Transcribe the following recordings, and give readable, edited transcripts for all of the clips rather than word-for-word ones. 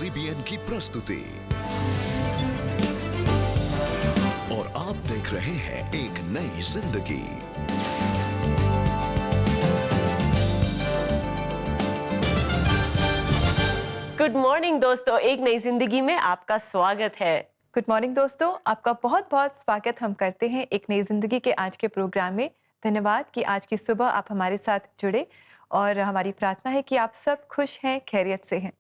CBN की प्रस्तुति और आप देख रहे हैं एक नई जिंदगी। गुड मॉर्निंग दोस्तों, एक नई जिंदगी में आपका स्वागत है। गुड मॉर्निंग दोस्तों, आपका बहुत बहुत स्वागत हम करते हैं एक नई जिंदगी के आज के प्रोग्राम में। धन्यवाद कि आज की सुबह आप हमारे साथ जुड़े और हमारी प्रार्थना है कि आप सब खुश हैं, खैरियत से हैं।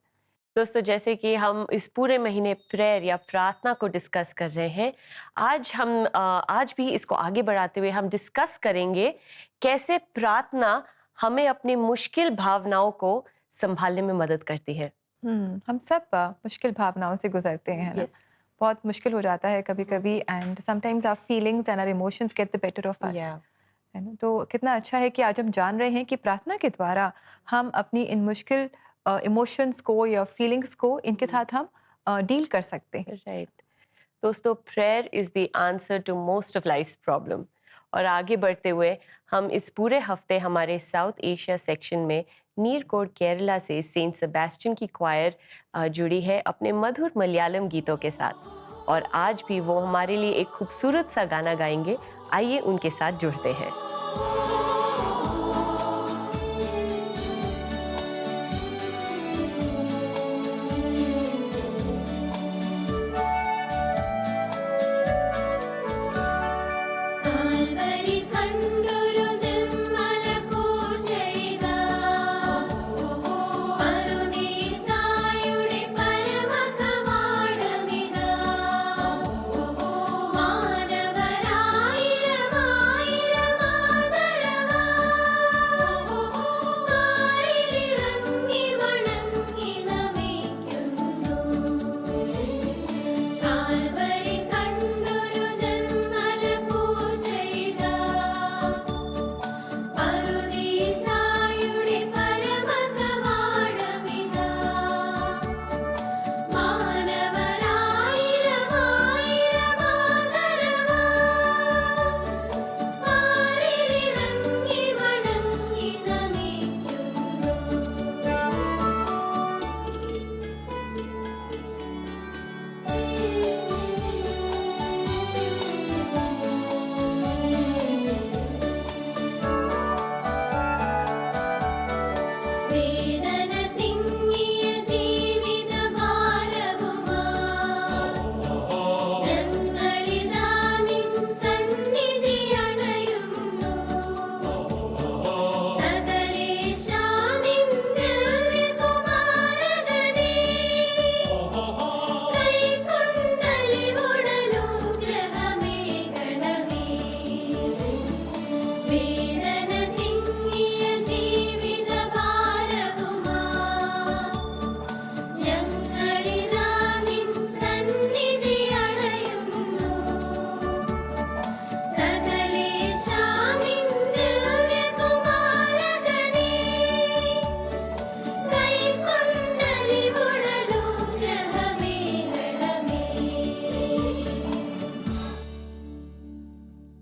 दोस्तों, जैसे कि हम इस पूरे महीने प्रेयर या प्रार्थना को डिस्कस कर रहे हैं, आज भी इसको आगे बढ़ाते हुए हम डिस्कस करेंगे कैसे प्रार्थना हमें अपनी मुश्किल भावनाओं को संभालने में मदद करती है। हम सब मुश्किल भावनाओं से गुजरते हैं, है ना? बहुत मुश्किल हो जाता है कभी-कभी and sometimes our feelings and our emotions get the better of us, है ना? तो कितना अच्छा है कि आज हम जान रहे हैं कि प्रार्थना के द्वारा हम अपनी इन मुश्किल इमोशंस को या फीलिंग्स को इनके साथ हम डील कर सकते हैं। राइट दोस्तों, prayer is the answer to most of life's problem. और आगे बढ़ते हुए हम इस पूरे हफ्ते हमारे साउथ एशिया सेक्शन में नीरकोड केरला से सेंट सेबेस्टियन की क्वायर जुड़ी है अपने मधुर मलयालम गीतों के साथ, और आज भी वो हमारे लिए एक खूबसूरत सा गाना गाएंगे। आइए उनके साथ जुड़ते हैं।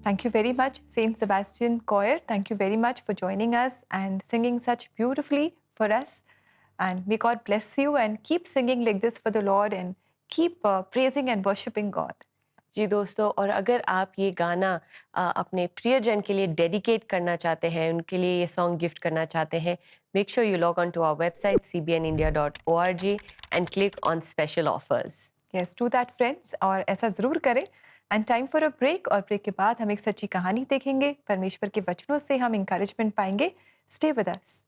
Thank you very much, Saint Sebastian Choir. Thank you very much for joining us and singing such beautifully for us. And may God bless you and keep singing like this for the Lord and keep praising and worshiping God. जी दोस्तों, और अगर आप ये गाना अपने प्रियजन के लिए डेडिकेट करना चाहते हैं, उनके लिए ये सॉन्ग गिफ्ट करना चाहते हैं, make sure you log on to our website cbnindia.org and click on special offers. Yes, do that friends, और ऐसा ज़रूर करें। And time for a break, और ब्रेक के बाद हम एक सच्ची कहानी देखेंगे। परमेश्वर के वचनों से हम इंकरेजमेंट पाएंगे। Stay with us.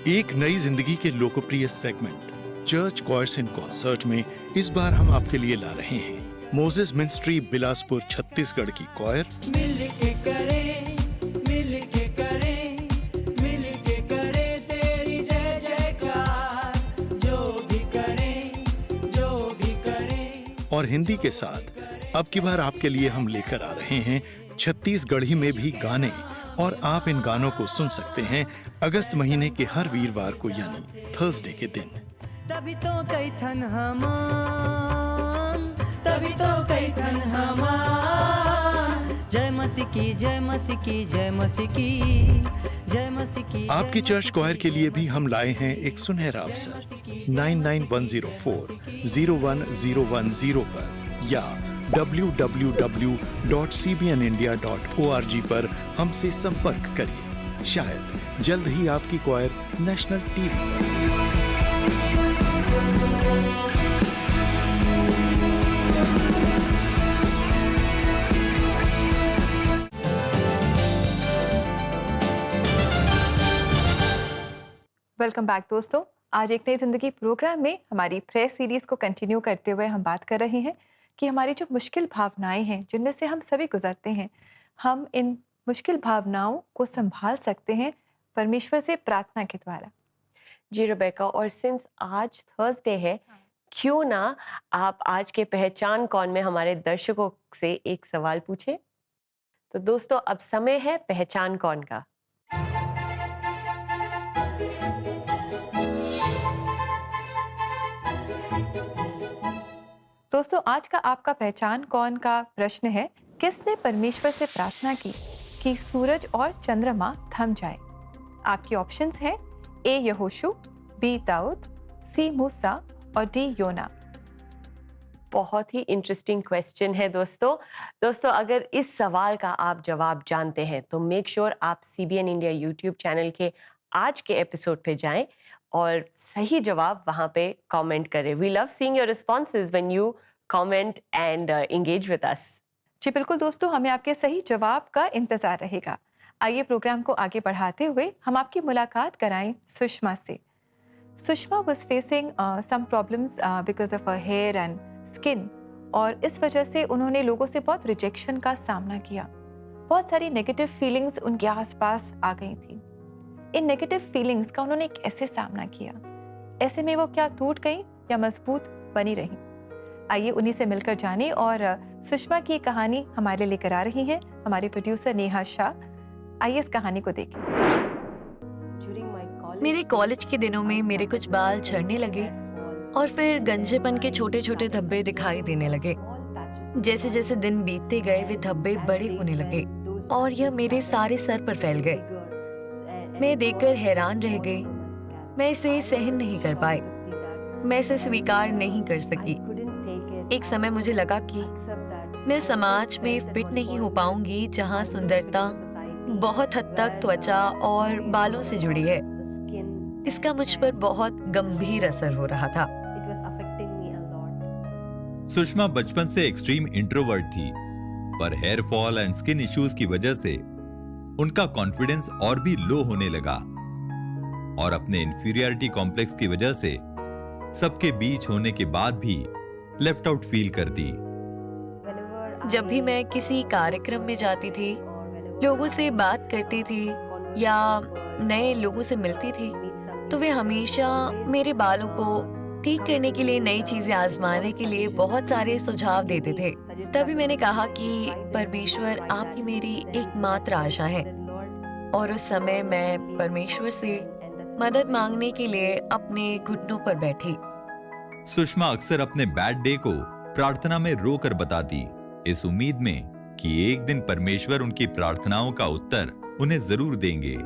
एक नई जिंदगी के लोकप्रिय सेगमेंट चर्च कॉयर्स इन कॉन्सर्ट में इस बार हम आपके लिए ला रहे हैं मोजेस मिनिस्ट्री बिलासपुर छत्तीसगढ़ की कॉयर। मिलके करे, मिलके करे, मिलके करे तेरी जय जयकार, जो भी करे, जो भी करे। और हिंदी के साथ अब की बार आपके लिए हम लेकर आ रहे हैं छत्तीसगढ़ी में भी गाने, और आप इन गानों को सुन सकते हैं अगस्त महीने के हर वीरवार को, यानी थर्सडे के दिन। तभी तो कई थन हमान, तभी तो कई थन हमान, जय मसीह की, जय मसीह की, जय मसीह की, जय मसीह की। आपके चर्च क्वायर के लिए भी हम लाए हैं एक सुनहरा अवसर 9910401010 पर या www.cbnindia.org पर हमसे संपर्क करिए। शायद जल्द ही आपकी क्वायर नेशनल टीवी पर। वेलकम बैक दोस्तों। आज एक नई जिंदगी प्रोग्राम में हमारी प्रेयर सीरीज को कंटिन्यू करते हुए हम बात कर रहे हैं कि हमारी जो मुश्किल भावनाएं हैं जिनमें से हम सभी गुजरते हैं, हम इन मुश्किल भावनाओं को संभाल सकते हैं परमेश्वर से प्रार्थना के द्वारा। जी रेबेका, और सिंस आज थर्सडे है, क्यों ना आप आज के पहचान कौन में हमारे दर्शकों से एक सवाल पूछें। तो दोस्तों, अब समय है पहचान कौन का। दोस्तों, आज का आपका पहचान कौन का प्रश्न है, किसने परमेश्वर से प्रार्थना की कि सूरज और चंद्रमा थम जाए। आपके ऑप्शंस हैं ए यहोशू, बी दाऊद, सी मूसा और डी योना। बहुत ही इंटरेस्टिंग क्वेश्चन है दोस्तों, अगर इस सवाल का आप जवाब जानते हैं तो मेक श्योर आप CBN इंडिया यूट्यूब चैनल के आज के एपिसोड पे जाएं और सही जवाब वहाँ पे कमेंट करें। We love seeing your responses when you comment and engage with us. जी बिल्कुल दोस्तों, हमें आपके सही जवाब का इंतजार रहेगा। आइए प्रोग्राम को आगे बढ़ाते हुए हम आपकी मुलाकात कराएं सुषमा से। Sushma was facing some problems because of her hair and skin, और इस वजह से उन्होंने लोगों से बहुत रिजेक्शन का सामना किया। बहुत सारी नेगेटिव फीलिंग्स उनके आसपास आ गई थी। इन नेगेटिव फीलिंग्स का उन्होंने कैसे सामना किया? ऐसे में वो क्या टूट गई या मजबूत बनी रही? आइए उन्हीं से मिलकर जाने। और सुषमा की कहानी हमारे लेकर आ रही हैं हमारे प्रोड्यूसर नेहा शाह। आइए इस कहानी को देखें। मेरे कॉलेज के दिनों में मेरे कुछ बाल झड़ने लगे और फिर गंजेपन के छोटे छोटे धब्बे दिखाई देने लगे। जैसे जैसे दिन बीतते गए वे धब्बे बड़े होने लगे और यह मेरे सारे सर पर फैल गए। मैं देखकर हैरान रह गई। मैं इसे सहन नहीं कर पाई। मैं इसे स्वीकार नहीं कर सकी। एक समय मुझे लगा कि मैं समाज में फिट नहीं हो पाऊंगी जहां सुंदरता बहुत हद तक त्वचा और बालों से जुड़ी है। इसका मुझ पर बहुत गंभीर असर हो रहा था। सुषमा बचपन से एक्सट्रीम इंट्रोवर्ट थी, पर hair fall and skin issues की वजह से उनका कॉन्फिडेंस और भी लो होने लगा और अपने इंफीरियरिटी कॉम्प्लेक्स की वजह से सबके बीच होने के बाद भी लेफ्ट आउट फील करती। जब भी मैं किसी कार्यक्रम में जाती थी, लोगों से बात करती थी या नए लोगों से मिलती थी, तो वे हमेशा मेरे बालों को ठीक करने के लिए, नई चीजें आजमाने के लिए बहुत सारे सुझाव देते थे। तभी मैंने कहा कि परमेश्वर आप ही मेरी एकमात्र आशा है। और उस समय मैं परमेश्वर से मदद मांगने के लिए अपने घुटनों पर बैठी। सुषमा अक्सर अपने बैड डे को प्रार्थना में रोकर बताती, इस उम्मीद में कि एक दिन परमेश्वर उनकी प्रार्थनाओं का उत्तर उन्हें जरूर देंगे।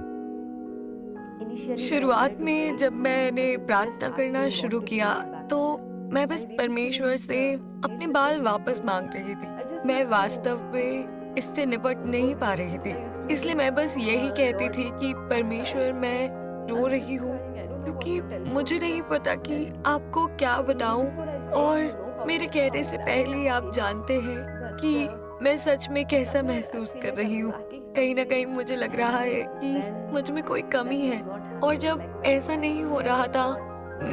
शुरुआत में जब मैंने प्रार्थना करना शुरू किया तो मैं बस परमेश्वर से अपने बाल वापस मांग रही थी। मैं वास्तव में इससे निपट नहीं पा रही थी, इसलिए मैं बस यही कहती थी कि परमेश्वर मैं रो रही हूँ क्योंकि मुझे नहीं पता कि आपको क्या बताऊं, और मेरे कहने से पहले ही आप जानते हैं कि मैं सच में कैसा महसूस कर रही हूँ। कहीं ना कहीं मुझे लग रहा है कि मुझ में कोई कमी है, और जब ऐसा नहीं हो रहा था,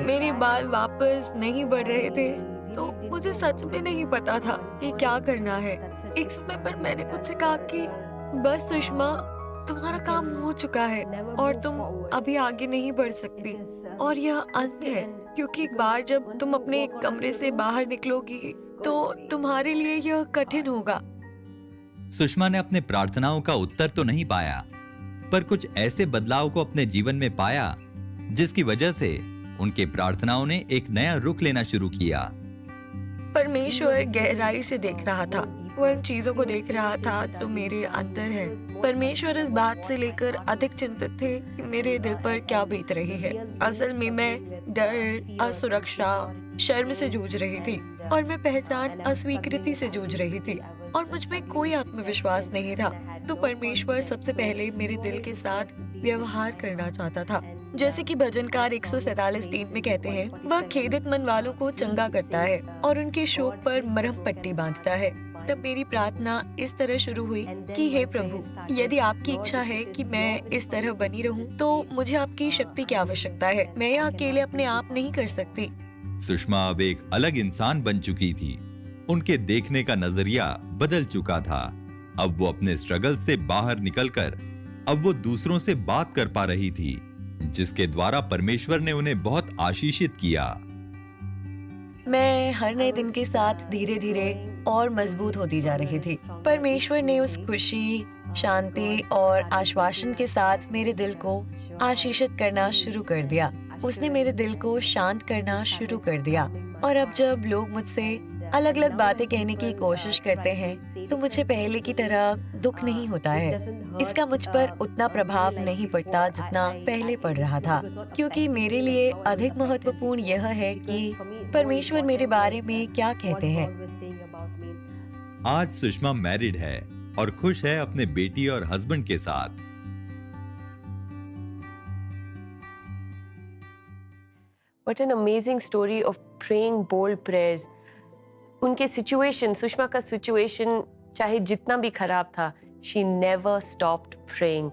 मेरे बाल वापस नहीं बढ़ रहे थे, तो मुझे सच में नहीं पता था कि क्या करना है। एक समय पर मैंने खुद से कहा कि बस सुषमा, तुम्हारा काम हो चुका है और तुम अभी आगे नहीं बढ़ सकती, और यह अंत है, क्योंकि एक बार जब तुम अपने कमरे से बाहर निकलोगी तो तुम्हारे लिए यह कठिन होगा। सुषमा ने अपने प्रार्थनाओं का उत्तर तो नहीं पाया, पर कुछ ऐसे बदलाव को अपने जीवन में पाया जिसकी वजह से उनके प्रार्थनाओं ने एक नया रुख लेना शुरू किया। परमेश्वर गहराई से देख रहा था वो इन चीजों को देख रहा था जो मेरे अंदर है। परमेश्वर इस बात से लेकर अधिक चिंतित थे कि मेरे दिल पर क्या बीत रही है। असल में मैं डर, असुरक्षा, शर्म से जूझ रही थी और मैं पहचान, अस्वीकृति से जूझ रही थी और मुझ में कोई आत्मविश्वास नहीं था। तो परमेश्वर सबसे पहले मेरे दिल के साथ व्यवहार करना चाहता था। जैसे कि भजनकार 147:3 में कहते हैं, वह खेदित मन वालों को चंगा करता है और उनके शोक पर मरहम पट्टी बांधता है। तब मेरी प्रार्थना इस तरह शुरू हुई कि हे प्रभु, यदि आपकी इच्छा है कि मैं इस तरह बनी रहूं, तो मुझे आपकी शक्ति की आवश्यकता है। मैं यह अकेले अपने आप नहीं कर सकती। सुषमा अब एक अलग इंसान बन चुकी थी। उनके देखने का नजरिया बदल चुका था। अब वो अपने स्ट्रगल से बाहर निकलकर अब वो दूसरों से बात कर पा रही थी, जिसके द्वारा परमेश्वर ने उन्हें बहुत आशीषित किया। मैं हर नए दिन के साथ धीरे धीरे और मजबूत होती जा रही थी। परमेश्वर ने उस खुशी, शांति और आश्वासन के साथ मेरे दिल को आशीषित करना शुरू कर दिया। उसने मेरे दिल को शांत करना शुरू कर दिया। और अब जब लोग मुझसे अलग अलग बातें कहने की कोशिश करते हैं, तो मुझे पहले की तरह दुख नहीं होता है। इसका मुझ पर उतना प्रभाव नहीं पड़ता जितना पहले पड़ रहा था, क्योंकि मेरे लिए अधिक महत्वपूर्ण यह है कि परमेश्वर मेरे बारे में क्या कहते हैं। आज सुषमा मैरिड है और खुश है अपने बेटी और हस्बैंड के साथ। What an amazing story of praying bold prayers. उनके सिचुएशन, सुषमा का सिचुएशन चाहे जितना भी खराब था, she never stopped praying.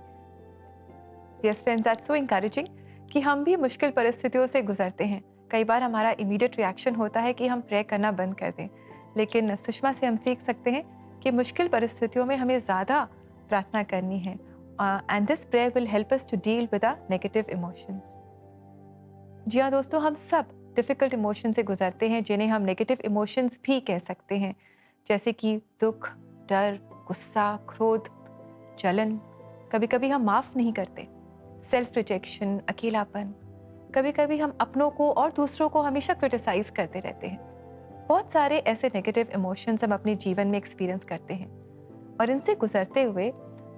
Yes friends, that's so encouraging कि हम भी मुश्किल परिस्थितियों से गुजरते हैं। कई बार हमारा इमीडिएट रिएक्शन होता है कि हम प्रे करना बंद कर दें, लेकिन सुषमा से हम सीख सकते हैं कि मुश्किल परिस्थितियों में हमें ज़्यादा प्रार्थना करनी है। And this prayer will help us to deal with our negative emotions. जी हाँ दोस्तों, हम सब डिफ़िकल्ट इमोशन से गुजरते हैं, जिन्हें हम नेगेटिव इमोशंस भी कह सकते हैं, जैसे कि दुख, डर, गुस्सा, क्रोध, जलन। कभी कभी हम माफ़ नहीं करते, सेल्फ रिजेक्शन, अकेलापन। कभी कभी हम अपनों को और दूसरों को हमेशा क्रिटिसाइज करते रहते हैं। बहुत सारे ऐसे नेगेटिव इमोशंस हम अपने जीवन में एक्सपीरियंस करते हैं और इनसे गुजरते हुए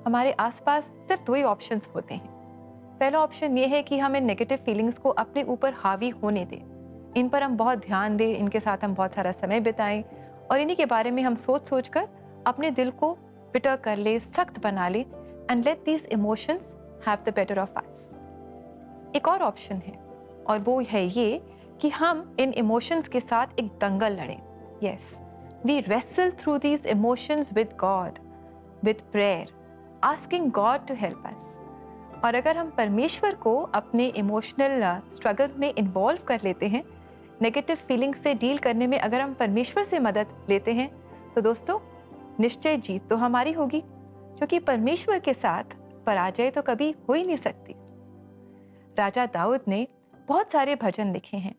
हमारे आसपास सिर्फ दो ही ऑप्शंस होते हैं। पहला ऑप्शन ये है कि हम इन नेगेटिव फीलिंग्स को अपने ऊपर हावी होने दें, इन पर हम बहुत ध्यान दें, इनके साथ हम बहुत सारा समय बिताएं और इन्हीं के बारे में हम सोच कर अपने दिल को बिटर कर ले, सख्त बना ले, and let these emotions have the better of अस। एक और ऑप्शन है और वो है ये कि हम इन इमोशंस के साथ एक दंगल लड़ें। Yes, we wrestle through these emotions with God, with prayer, asking God to help us. और अगर हम परमेश्वर को अपने इमोशनल स्ट्रगल्स में इन्वॉल्व कर लेते हैं, नेगेटिव फीलिंग्स से डील करने में अगर हम परमेश्वर से मदद लेते हैं, तो दोस्तों निश्चय जीत तो हमारी होगी, क्योंकि परमेश्वर के साथ पराजय तो कभी हो ही नहीं सकती। राजा दाऊद ने बहुत सारे भजन लिखे हैं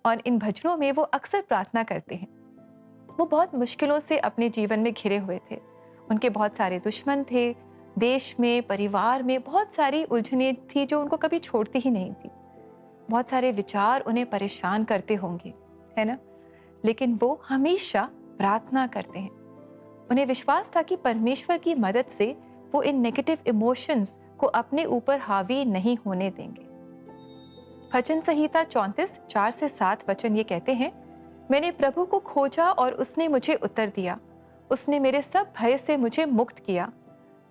और इन भजनों में वो अक्सर प्रार्थना करते हैं। वो बहुत मुश्किलों से अपने जीवन में घिरे हुए थे। उनके बहुत सारे दुश्मन थे, देश में, परिवार में बहुत सारी उलझनें थी जो उनको कभी छोड़ती ही नहीं थी। बहुत सारे विचार उन्हें परेशान करते होंगे, है ना? लेकिन वो हमेशा प्रार्थना करते हैं। उन्हें विश्वास था कि परमेश्वर की मदद से वो इन नेगेटिव इमोशंस को अपने ऊपर हावी नहीं होने देंगे। भजन संहिता 34:4-7 वचन ये कहते हैं, मैंने प्रभु को खोजा और उसने मुझे उत्तर दिया। उसने मेरे सब भय से मुझे मुक्त किया।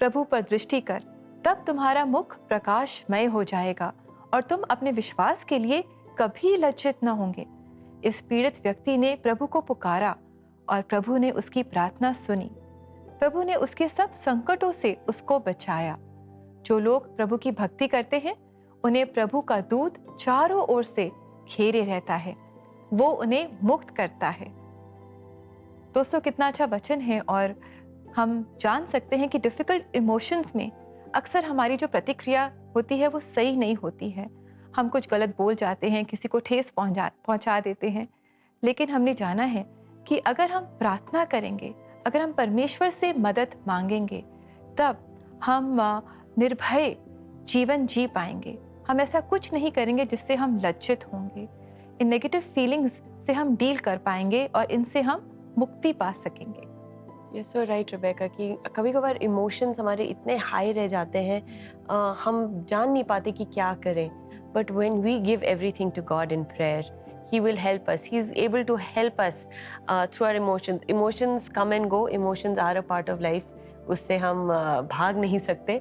प्रभु पर दृष्टि कर, तब तुम्हारा मुख प्रकाशमय हो जाएगा और तुम अपने विश्वास के लिए कभी लज्जित न होंगे। इस पीड़ित व्यक्ति ने प्रभु को पुकारा और प्रभु ने उसकी प्रार्थना सुनी। प्रभु ने उसके सब संकटों से उसको बचाया। जो लोग प्रभु की भक्ति करते हैं, उन्हें प्रभु का दूत चारों ओर से घेरे रहता है। वो उन्हें मुक्त करता है। दोस्तों, कितना अच्छा वचन है और हम जान सकते हैं कि डिफ़िकल्ट इमोशंस में अक्सर हमारी जो प्रतिक्रिया होती है वो सही नहीं होती है। हम कुछ गलत बोल जाते हैं, किसी को ठेस पहुंचा देते हैं। लेकिन हमने जाना है कि अगर हम प्रार्थना करेंगे, अगर हम परमेश्वर से मदद मांगेंगे, तब हम निर्भय जीवन जी पाएंगे। हम ऐसा कुछ नहीं करेंगे जिससे हम लज्जित होंगे। इन नेगेटिव फीलिंग्स से हम डील कर पाएंगे और इनसे हम मुक्ति पा सकेंगे। You're so right, Rebecca, कि कभी-कभार इमोशंस हमारे इतने हाई रह जाते हैं, हम जान नहीं पाते कि क्या करें. But when we give everything to God in prayer, He will help us. He's able to help us through our emotions. Emotions come and go. Emotions are a part of life. उससे हम भाग नहीं सकते.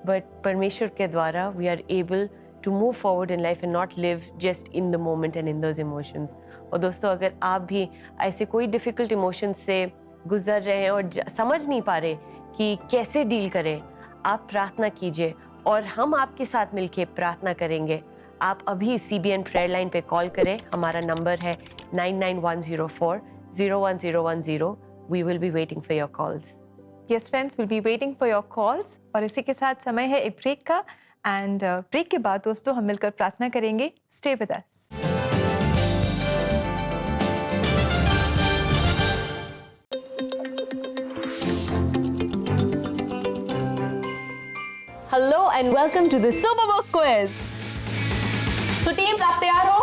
But परमेश्वर के द्वारा we are able to move forward in life and not live just in the moment and in those emotions. और दोस्तों, अगर आप भी ऐसे कोई difficult emotions से गुजर रहे हैं और समझ नहीं पा रहे कि कैसे डील करें, आप प्रार्थना कीजिए और हम आपके साथ मिलके प्रार्थना करेंगे. आप अभी CBN प्रेयर लाइन पे कॉल करें. हमारा नंबर है 9910401010. We will be waiting for your calls. Yes friends, we'll be waiting for your calls. और इसी के साथ समय है एक ब्रेक का, एंड ब्रेक के बाद दोस्तों हम मिलकर प्रार्थना करेंगे. Stay with us. Hello and welcome to the Superbook quiz. तो टीम्स आप तैयार हो?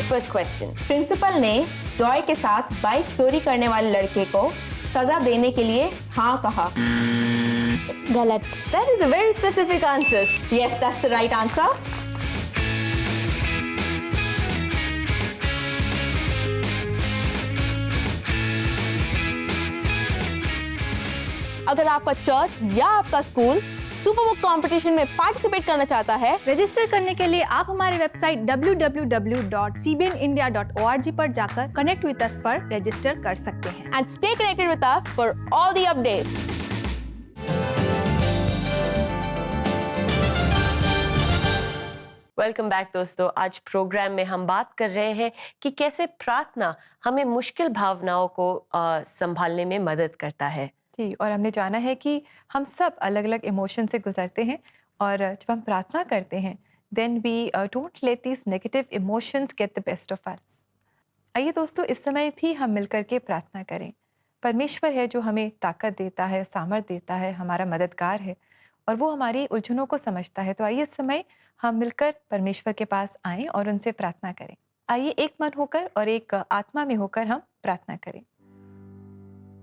First question. प्रिंसिपल ने जॉय के साथ बाइक चोरी करने वाले लड़के को सजा देने के लिए हाँ कहा. गलत. That is a very specific answer. Yes, that's the right answer. अगर आपका चर्च या आपका स्कूल सुपरबुक कंपटीशन में पार्टिसिपेट करना चाहता है, रजिस्टर करने के लिए आप हमारी वेबसाइट www.cbnindia.org पर जाकर कनेक्ट विद अस पर रजिस्टर कर सकते हैं. And stay connected with us for all the updates. Welcome back दोस्तों. आज प्रोग्राम में हम बात कर रहे हैं कि कैसे प्रार्थना हमें मुश्किल भावनाओं को संभालने में मदद करता है. जी, और हमने जाना है कि हम सब अलग अलग इमोशन से गुजरते हैं, और जब हम प्रार्थना करते हैं then we don't let these negative emotions get the best of us. आइए दोस्तों, इस समय भी हम मिलकर के प्रार्थना करें. परमेश्वर है जो हमें ताकत देता है, सामर्थ देता है, हमारा मददगार है, और वो हमारी उलझनों को समझता है. तो आइए इस समय हम मिलकर परमेश्वर के पास आएं और उनसे प्रार्थना करें. आइए एक मन होकर और एक आत्मा में होकर हम प्रार्थना करें.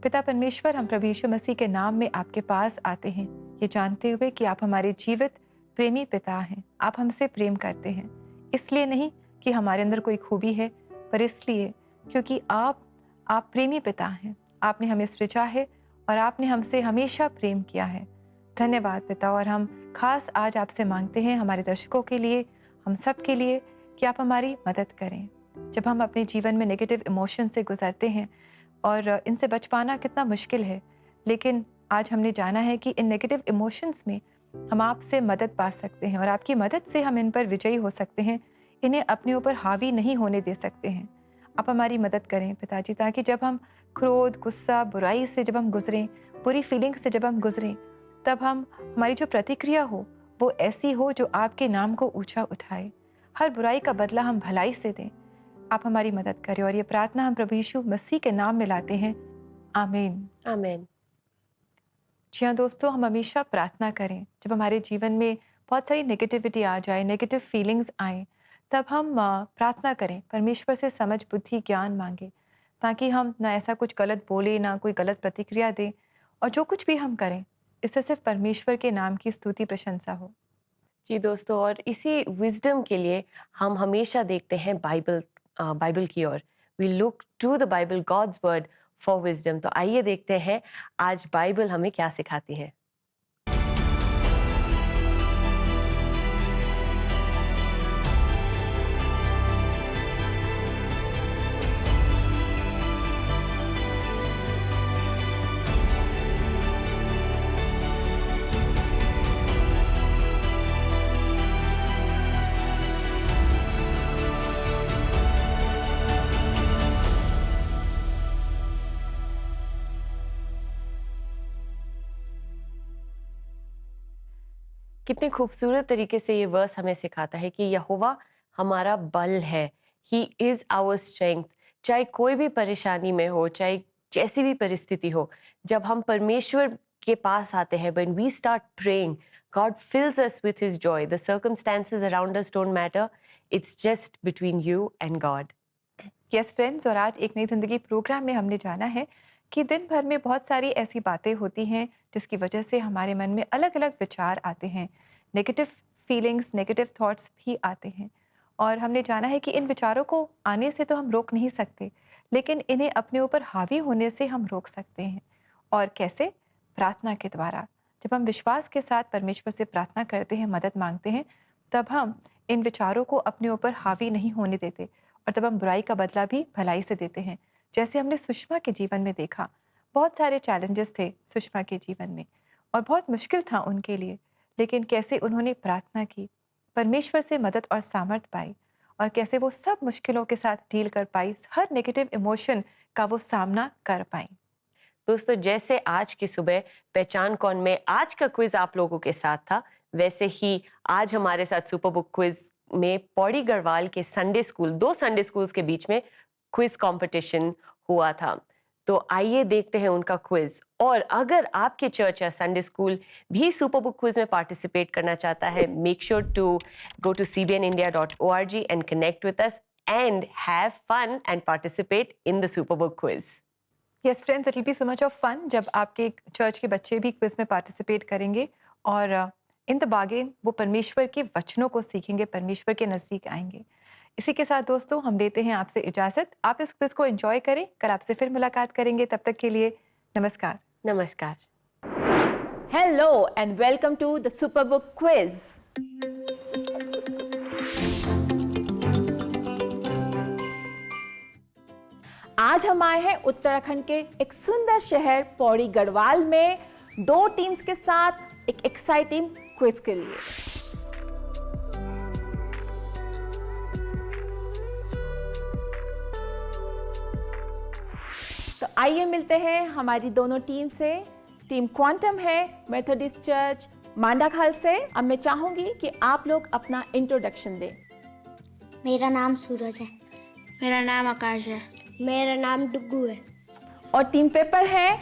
पिता परमेश्वर, हम प्रभु यीशु मसीह के नाम में आपके पास आते हैं, ये जानते हुए कि आप हमारे जीवित प्रेमी पिता हैं. आप हमसे प्रेम करते हैं, इसलिए नहीं कि हमारे अंदर कोई खूबी है, पर इसलिए क्योंकि आप प्रेमी पिता हैं. आपने हमें सृजा है और आपने हमसे हमेशा प्रेम किया है. धन्यवाद पिता. और हम खास आज आपसे मांगते हैं हमारे दर्शकों के लिए, हम सब के लिए, कि आप हमारी मदद करें. जब हम अपने जीवन में नेगेटिव इमोशन से गुजरते हैं और इनसे बच पाना कितना मुश्किल है, लेकिन आज हमने जाना है कि इन नेगेटिव इमोशंस में हम आपसे मदद पा सकते हैं, और आपकी मदद से हम इन पर विजयी हो सकते हैं. इन्हें अपने ऊपर हावी नहीं होने दे सकते हैं. आप हमारी मदद करें पिताजी, ताकि जब हम क्रोध, गुस्सा, बुराई से जब हम गुजरें, बुरी फीलिंग से जब हम गुजरें, तब हमारी जो प्रतिक्रिया हो वो ऐसी हो जो आपके नाम को ऊंचा उठाए. हर बुराई का बदला हम भलाई से दें. आप हमारी मदद करें, और ये प्रार्थना हम प्रभु यीशु मसीह के नाम में लाते हैं. आमीन. आमीन. जी हाँ दोस्तों, हम हमेशा प्रार्थना करें. जब हमारे जीवन में बहुत सारी नेगेटिविटी आ जाए, नेगेटिव फीलिंग्स आए, तब हम प्रार्थना करें, परमेश्वर से समझ, बुद्धि, ज्ञान मांगे, ताकि हम ना ऐसा कुछ गलत बोले, ना कोई गलत प्रतिक्रिया दें, और जो कुछ भी हम करें इससे सिर्फ परमेश्वर के नाम की स्तुति प्रशंसा हो. जी दोस्तों, और इसी विजडम के लिए हम हमेशा देखते हैं बाइबल की ओर. We look to the Bible, God's word, for wisdom. तो आइए देखते हैं आज बाइबल हमें क्या सिखाती है. कितने खूबसूरत तरीके से ये वर्स हमें सिखाता है कि यहोवा हमारा बल है. He is our strength. चाहे कोई भी परेशानी में हो, चाहे जैसी भी परिस्थिति हो, जब हम परमेश्वर के पास आते हैं, when we start praying, God fills us with His joy. The circumstances around us don't matter. It's just between you and God. Yes friends, और आज एक नई ज़िंदगी प्रोग्राम में हमने जाना है कि दिन भर में बहुत सारी ऐसी बातें होती हैं जिसकी वजह से हमारे मन में अलग अलग विचार आते हैं, नेगेटिव फीलिंग्स, नेगेटिव थॉट्स भी आते हैं। और हमने जाना है कि इन विचारों को आने से तो हम रोक नहीं सकते, लेकिन इन्हें अपने ऊपर हावी होने से हम रोक सकते हैं। और कैसे? प्रार्थना के द्वारा। जब हम विश्वास के साथ परमेश्वर से प्रार्थना करते हैं, मदद मांगते हैं, तब हम इन विचारों को अपने ऊपर हावी नहीं होने देते और तब हम बुराई का बदला भी भलाई से देते हैं। जैसे हमने सुषमा के जीवन में देखा, बहुत सारे चैलेंजेस थे सुषमा के जीवन में और बहुत मुश्किल था उनके लिए, लेकिन कैसे उन्होंने प्रार्थना की, परमेश्वर से मदद और सामर्थ पाई और कैसे वो सब मुश्किलों के साथ डील कर पाई, हर नेगेटिव इमोशन का वो सामना कर पाई। दोस्तों, जैसे आज की सुबह पहचान कौन में आज का क्विज आप लोगों के साथ था, वैसे ही आज हमारे साथ सुपर बुक क्विज में पौड़ी गढ़वाल के संडे स्कूल, 2 संडे स्कूल्स के बीच में क्विज कंपटीशन हुआ था। तो आइए देखते हैं उनका क्विज। और अगर आपके चर्च या संडे स्कूल भी सुपर बुक क्विज में पार्टिसिपेट करना चाहता है, make sure to go to cbnindia.org and connect with us and have fun and participate in the super book quiz. Yes friends, it will be so much of fun जब आपके church के बच्चे भी quiz में participate करेंगे और in the bargain वो परमेश्वर के वचनों को सीखेंगे, परमेश्वर के नज़दीक आएंगे। इसी के साथ दोस्तों हम लेते हैं आपसे इजाज़त। आप इस क्विज को एंजॉय करें। कल आपसे फिर मुलाकात करेंगे, तब तक के लिए नमस्कार। नमस्कार। Hello and welcome to the Superbook Quiz. आज हम आए हैं उत्तराखंड के एक सुंदर शहर पौड़ी गढ़वाल में 2 टीम्स के साथ एक एक्साइटिंग क्विज के लिए। तो आइए मिलते हैं हमारी दोनों टीम से। टीम क्वांटम है मेथोडिस्ट चर्च मांडाखाल से। अब मैं चाहूंगी कि आप लोग अपना इंट्रोडक्शन दें। मेरा नाम सूरज है। मेरा नाम आकाश है। मेरा नाम डुग्गू है। और टीम पेपर है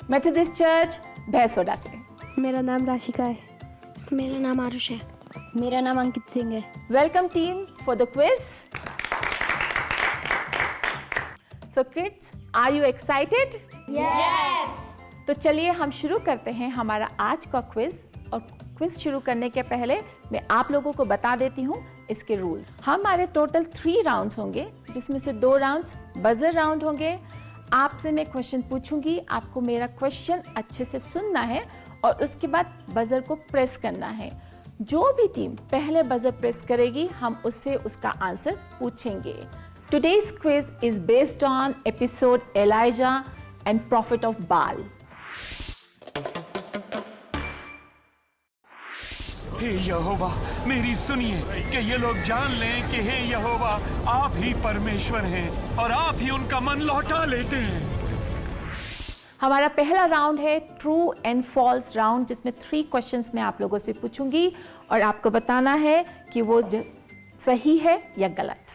मेथोडिस्ट चर्च भैंसोड़ा से। मेरा नाम राशिका है। मेरा नाम आरुष है। मेरा नाम अंकित सिंह है। Welcome team for the quiz. So kids, are you excited? Yes. तो चलिए हम शुरू करते हैं हमारा आज का क्विज। और क्विज शुरू करने के पहले मैं आप लोगों को बता देती हूँ इसके रूल। हमारे टोटल 3 राउंड्स होंगे, जिसमें से 2 राउंड्स बजर राउंड होंगे। आपसे मैं क्वेश्चन पूछूंगी, आपको मेरा क्वेश्चन अच्छे से सुनना है और उसके बाद बजर को प्रेस करना है। जो भी टीम पहले बजर प्रेस करेगी, हम उससे उसका आंसर पूछेंगे। Today's quiz is based on episode Elijah and Prophet of Baal. हे यहोवा, मेरी सुनिए कि ये लोग जान लें कि हे यहोवा, आप ही परमेश्वर हैं और आप ही उनका मन लौटा लेते हैं। हमारा पहला राउंड है ट्रू एंड फॉल्स राउंड, जिसमें 3 क्वेश्चंस मैं आप लोगों से पूछूंगी और आपको बताना है कि वो सही है या गलत।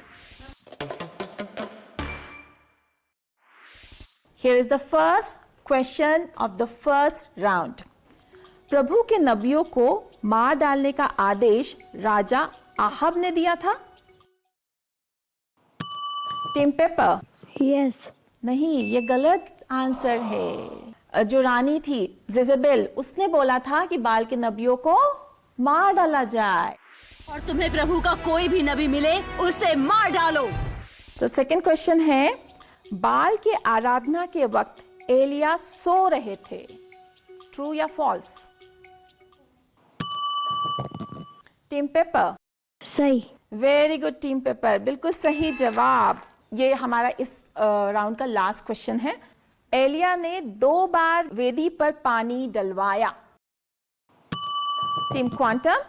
Here is the first question of the first round. प्रभु के नबियों को मार डालने का आदेश राजा आहब ने दिया था। Team paper. यस। नहीं, ये गलत आंसर है। जो रानी थी जेजेबेल, उसने बोला था कि बाल के नबियों को मार डाला जाए। और तुम्हें प्रभु का कोई भी नबी मिले, उसे मार डालो। तो सेकंड क्वेश्चन है, बाल की आराधना के वक्त एलिया सो रहे थे। ट्रू या फॉल्स? Team paper. सही। वेरी गुड टीम पेपर, बिल्कुल सही जवाब। ये हमारा इस राउंड का लास्ट क्वेश्चन है। एलिया ने 2 बार वेदी पर पानी डलवाया। Team quantum.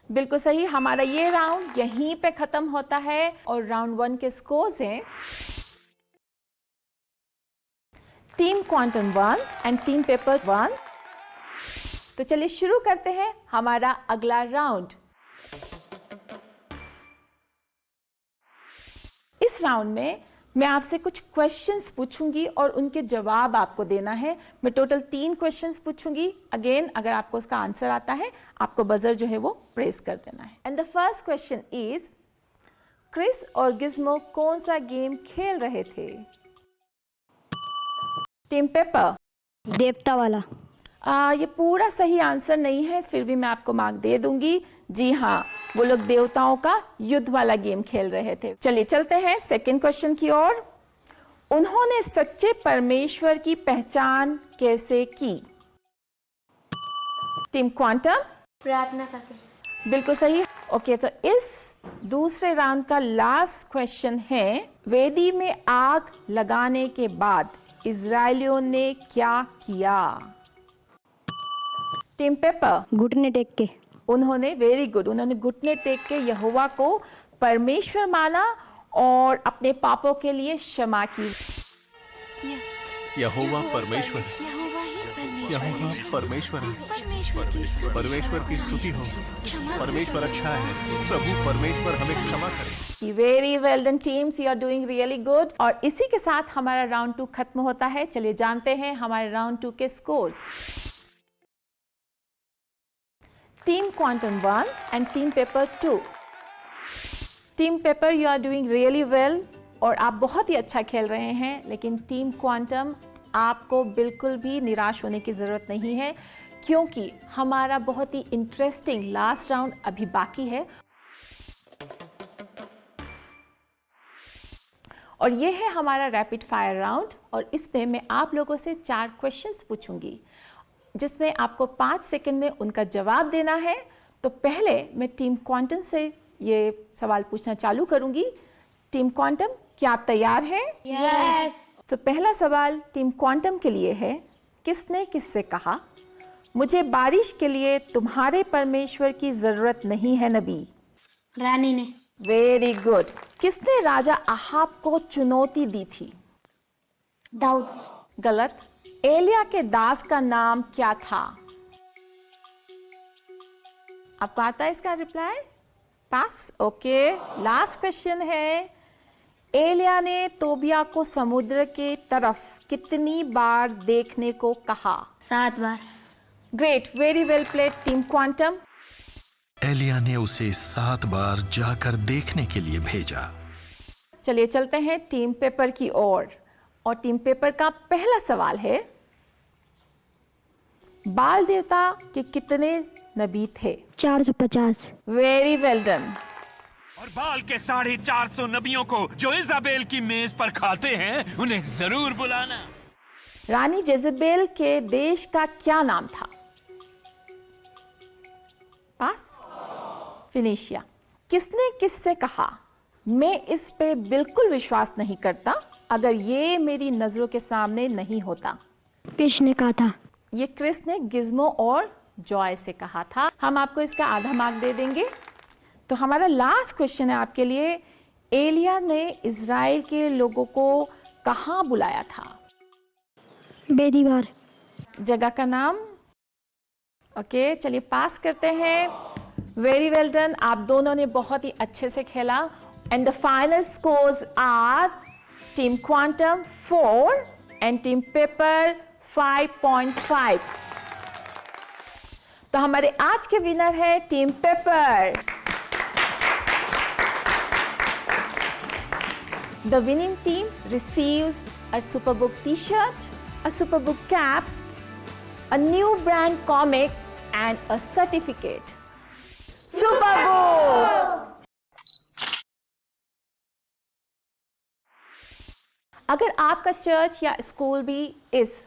बिल्कुल सही। हमारा ये राउंड यहीं पे खत्म होता है और राउंड 1 के स्कोर्स हैं team quantum 1 and team paper 1। तो चलिए शुरू करते हैं हमारा अगला राउंड। इस राउंड में मैं आपसे कुछ क्वेश्चंस पूछूंगी और उनके जवाब आपको देना है। मैं टोटल 3 क्वेश्चंस पूछूंगी। अगेन, अगर आपको उसका आंसर आता है, आपको बजर जो है वो प्रेस कर देना है। And the first question is, Chris और गिज़्मो कौन सा गेम खेल रहे थे? टीम पेपर देवता वाला। ये पूरा सही आंसर नहीं है, फिर भी मैं आपको मार्क दे दूंगी। जी हाँ, वो लोग देवताओं का युद्ध वाला गेम खेल रहे थे। चलिए चलते हैं सेकंड क्वेश्चन की ओर। उन्होंने सच्चे परमेश्वर की पहचान कैसे की? टीम क्वांटम प्रार्थना करके। बिल्कुल सही। ओके, तो इस दूसरे राउंड का लास्ट क्वेश्चन है, वेदी में आग लगाने के बाद इजरायलियों ने क्या किया? टीम पेपर घुटने टेक के। उन्होंने, वेरी गुड, उन्होंने घुटने टेक के यहोवा को परमेश्वर माना और अपने पापों के लिए क्षमा की। यहोवा परमेश्वर है। यहोवा परमेश्वर है। परमेश्वर की स्तुति हो। परमेश्वर अच्छा है। प्रभु परमेश्वर हमें क्षमा करे। Very well done teams, you are doing really good. और इसी के साथ हमारा राउंड 2 खत्म होता है। चलिए जानते हैं हमारे राउंड 2 के scores. Team quantum 1 and team paper 2। Team paper, you are doing really well और आप बहुत ही अच्छा खेल रहे हैं, लेकिन टीम क्वांटम आपको बिल्कुल भी निराश होने की ज़रूरत नहीं है, क्योंकि हमारा बहुत ही इंटरेस्टिंग लास्ट राउंड अभी बाकी है। और ये है हमारा रैपिड फायर राउंड, और इसमें मैं आप लोगों से 4 क्वेश्चंस पूछूंगी, जिसमें आपको 5 सेकंड में उनका जवाब देना है। तो पहले मैं टीम क्वांटम से ये सवाल पूछना चालू करूंगी। टीम क्वांटम, क्या आप तैयार हैं? यस। तो पहला सवाल टीम क्वांटम के लिए है, किसने किससे कहा मुझे बारिश के लिए तुम्हारे परमेश्वर की जरूरत नहीं है नबी? रानी ने। Very good. किसने राजा अहाब को चुनौती दी थी? दाऊद। गलत। एलिया के दास का नाम क्या था? आपको आता है इसका रिप्लाई? पास। ओके, लास्ट क्वेश्चन है, एलिया ने तोबिया को समुद्र के तरफ कितनी बार देखने को कहा? 7 बार। Great, very well played team Quantum. एलिया ने उसे 7 बार जाकर देखने के लिए भेजा। चलिए चलते हैं टीम पेपर की ओर, और टीम पेपर का पहला सवाल है, बाल देवता के कितने नबी थे? 450। Very well done. और बाल के 450 नबियों को जो इजाबेल की मेज पर खाते हैं, उन्हें जरूर बुलाना। रानी जेजेबेल के देश का क्या नाम था? पास। फिनिशिया। किसने किससे कहा मैं इस पे बिल्कुल विश्वास नहीं करता अगर ये मेरी नजरों के सामने नहीं होता? क्रिस ने कहा था। ये क्रिस ने गिज़्मो और जॉय से कहा था। हम आपको इसका आधा मार्क दे देंगे। तो हमारा लास्ट क्वेश्चन है आपके लिए, एलिया ने इज़राइल के लोगों को कहाँ बुलाया था? बेदीवार। जगह का नाम? ओके, चलिए पास करते हैं। वेरी वेल डन, आप दोनों ने बहुत ही अच्छे से खेला। And the final scores are team quantum 4 and team paper 5.5। तो हमारे आज के विनर है team paper. The winning team receives a Superbook t-shirt, a Superbook cap, a new brand comic and a certificate. Superbook! अगर आपका church या school भी इस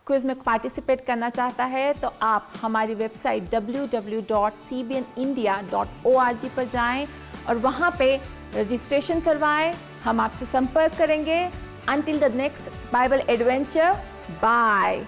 क्विज में पार्टिसिपेट करना चाहता है तो आप हमारी वेबसाइट www.cbnindia.org पर जाएं और वहां पे रजिस्ट्रेशन करवाएं। हम आपसे संपर्क करेंगे। Until the next Bible adventure, bye.